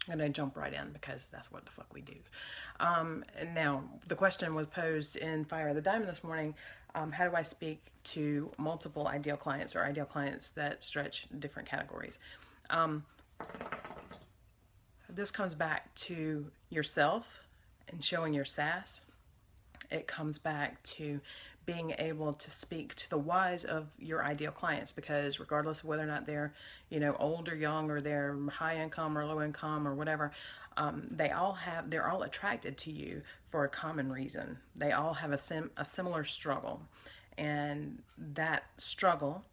I'm going to jump right in because that's what the fuck we do. And now, the question was posed in Fire of the Diamond this morning. How do I speak to multiple ideal clients or ideal clients that stretch different categories? This comes back to yourself and showing your sass. It comes back to being able to speak to the whys of your ideal clients, because regardless of whether or not they're, old or young, or they're high income or low income or whatever, they're all attracted to you for a common reason. They all have a similar struggle, and that struggle,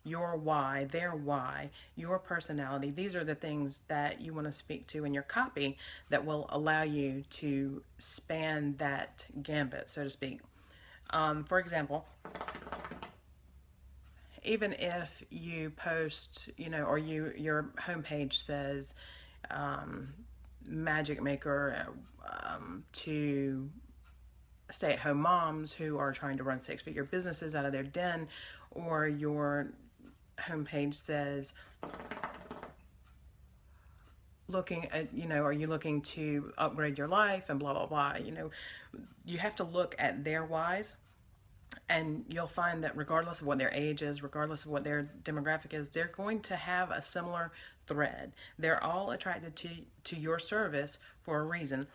your why, their why, your personality, these are the things that you want to speak to in your copy that will allow you to span that gambit, so to speak. For example, even if you post, or your homepage says magic maker to stay-at-home moms who are trying to run six-figure businesses out of their den, or your homepage says looking at, are you looking to upgrade your life and blah blah blah, you have to look at their whys, and you'll find that regardless of what their age is, regardless of what their demographic is, they're going to have a similar thread. They're all attracted to your service for a reason.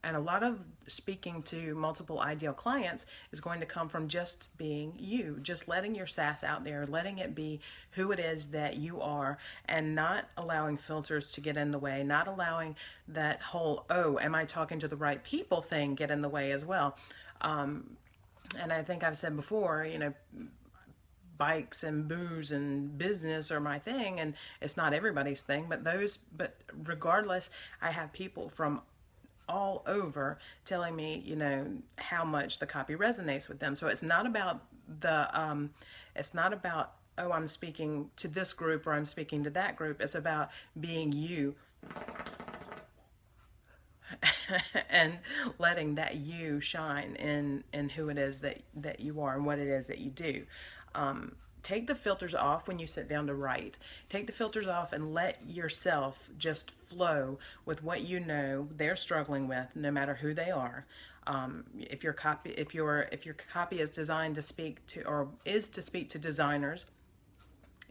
And a lot of speaking to multiple ideal clients is going to come from just being you, just letting your sass out there, letting it be who it is that you are, and not allowing filters to get in the way, not allowing that whole, oh, am I talking to the right people thing get in the way as well. And I think I've said before, bikes and booze and business are my thing, and it's not everybody's thing, but regardless, I have people from all over telling me, how much the copy resonates with them. So it's not about oh, I'm speaking to this group or I'm speaking to that group. It's about being you and letting that you shine in who it is that you are and what it is that you do. Take the filters off when you sit down to write. Take the filters off and let yourself just flow with what they're struggling with, no matter who they are. If your copy is designed to speak to, or is to speak to designers,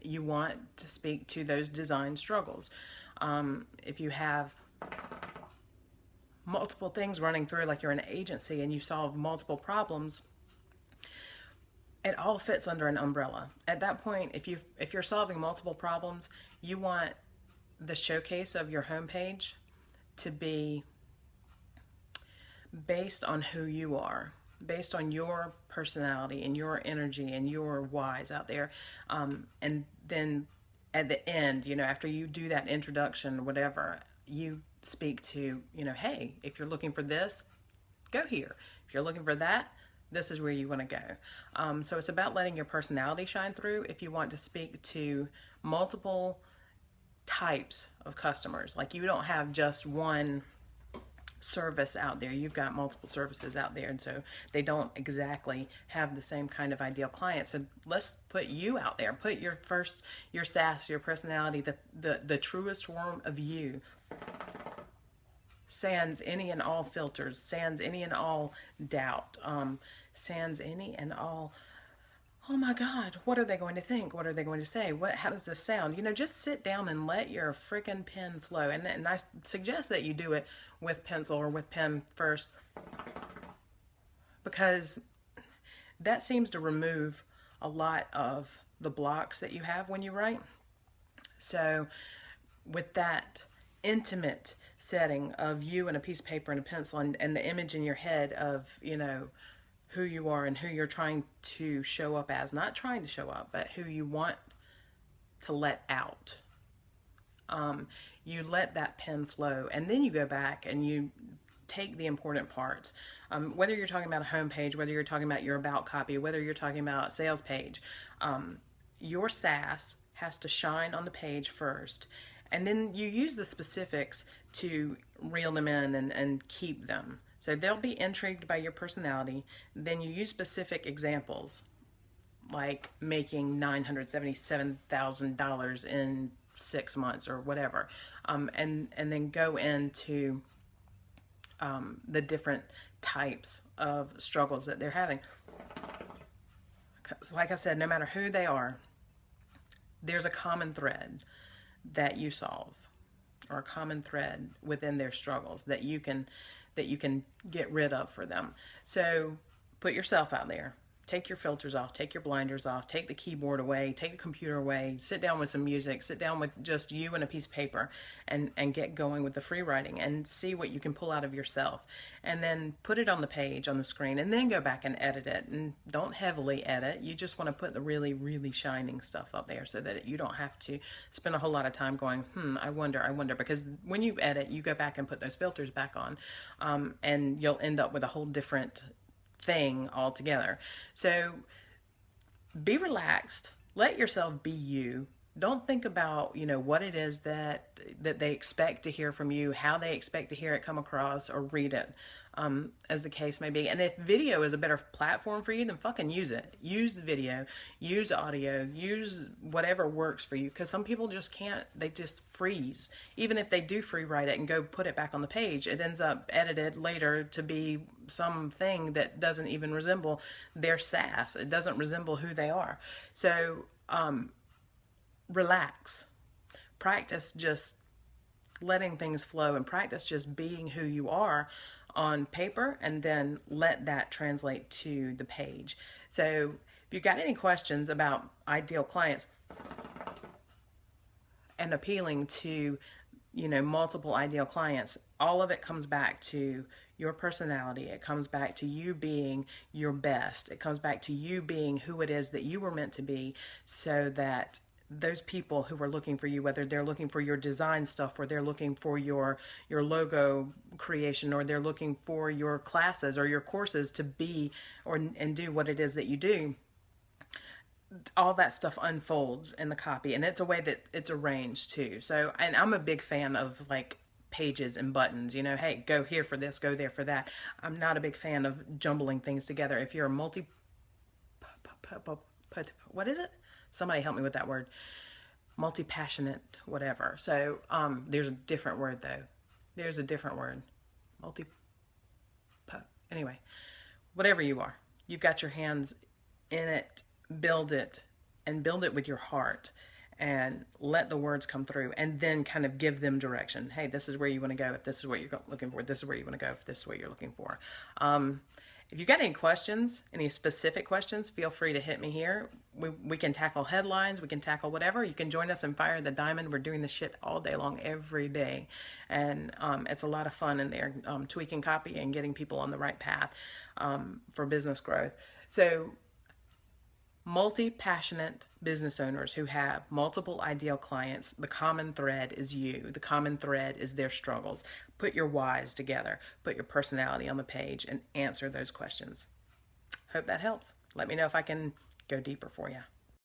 you want to speak to those design struggles. If you have multiple things running through, like you're an agency and you solve multiple problems, it all fits under an umbrella. At that point, if you're solving multiple problems, you want the showcase of your homepage to be based on who you are, based on your personality and your energy and your whys out there. And then at the end, after you do that introduction, whatever, you speak to, hey, if you're looking for this, go here. If you're looking for that, this is where you want to go. So it's about letting your personality shine through if you want to speak to multiple types of customers. Like, you don't have just one service out there. You've got multiple services out there, and so they don't exactly have the same kind of ideal client. So let's put you out there. Put your sass, your personality, the truest form of you, sans any and all filters, sans any and all doubt, sans any and all, oh my God, what are they going to think? What are they going to say? How does this sound? Just sit down and let your freaking pen flow. And I suggest that you do it with pencil or with pen first, because that seems to remove a lot of the blocks that you have when you write. So with that intimate setting of you and a piece of paper and a pencil, and the image in your head of, who you are and who you're trying to show up as, not trying to show up, but who you want to let out. You let that pen flow, and then you go back and you take the important parts. Whether you're talking about a homepage, whether you're talking about your about copy, whether you're talking about a sales page, your sass has to shine on the page first, and then you use the specifics to reel them in and keep them. So they'll be intrigued by your personality. Then you use specific examples, like making $977,000 in 6 months or whatever, and then go into the different types of struggles that they're having. 'Cause like I said, no matter who they are, there's a common thread that you solve, or a common thread within their struggles that you can get rid of for them. So put yourself out there. Take your filters off, take your blinders off, take the keyboard away, take the computer away, sit down with some music, sit down with just you and a piece of paper, and get going with the free writing and see what you can pull out of yourself. And then put it on the page, on the screen, and then go back and edit it. And don't heavily edit. You just want to put the really, really shining stuff up there so that you don't have to spend a whole lot of time going, I wonder, because when you edit, you go back and put those filters back on, and you'll end up with a whole different thing altogether. So be relaxed, let yourself be you. Don't think about, what it is that they expect to hear from you, how they expect to hear it come across or read it, as the case may be. And if video is a better platform for you, then fucking use it. Use the video, use audio, use whatever works for you, because some people just can't, they just freeze. Even if they do free write it and go put it back on the page, it ends up edited later to be something that doesn't even resemble their sass. It doesn't resemble who they are. So, relax. Practice just letting things flow, and practice just being who you are on paper, and then let that translate to the page. So if you've got any questions about ideal clients and appealing to, multiple ideal clients, all of it comes back to your personality. It comes back to you being your best. It comes back to you being who it is that you were meant to be, so that those people who are looking for you, whether they're looking for your design stuff, or they're looking for your logo creation, or they're looking for your classes or your courses to be and do what it is that you do, all that stuff unfolds in the copy, and it's a way that it's arranged too. So, and I'm a big fan of like pages and buttons, hey, go here for this, go there for that. I'm not a big fan of jumbling things together. If you're a what is it? Somebody help me with that word. Multi-passionate, whatever. So there's a different word though. There's a different word. Anyway, whatever you are, you've got your hands in it. Build it, and build it with your heart, and let the words come through, and then kind of give them direction. Hey, this is where you want to go. If this is what you're looking for, this is where you want to go. If this is what you're looking for. If you've got any questions, any specific questions, feel free to hit me here. We can tackle headlines. We can tackle whatever. You can join us in Fire the Diamond. We're doing this shit all day long, every day. And it's a lot of fun in there, tweaking copy and getting people on the right path for business growth. So multi-passionate business owners who have multiple ideal clients, the common thread is you. The common thread is their struggles. Put your whys together. Put your personality on the page and answer those questions. Hope that helps. Let me know if I can go deeper for you.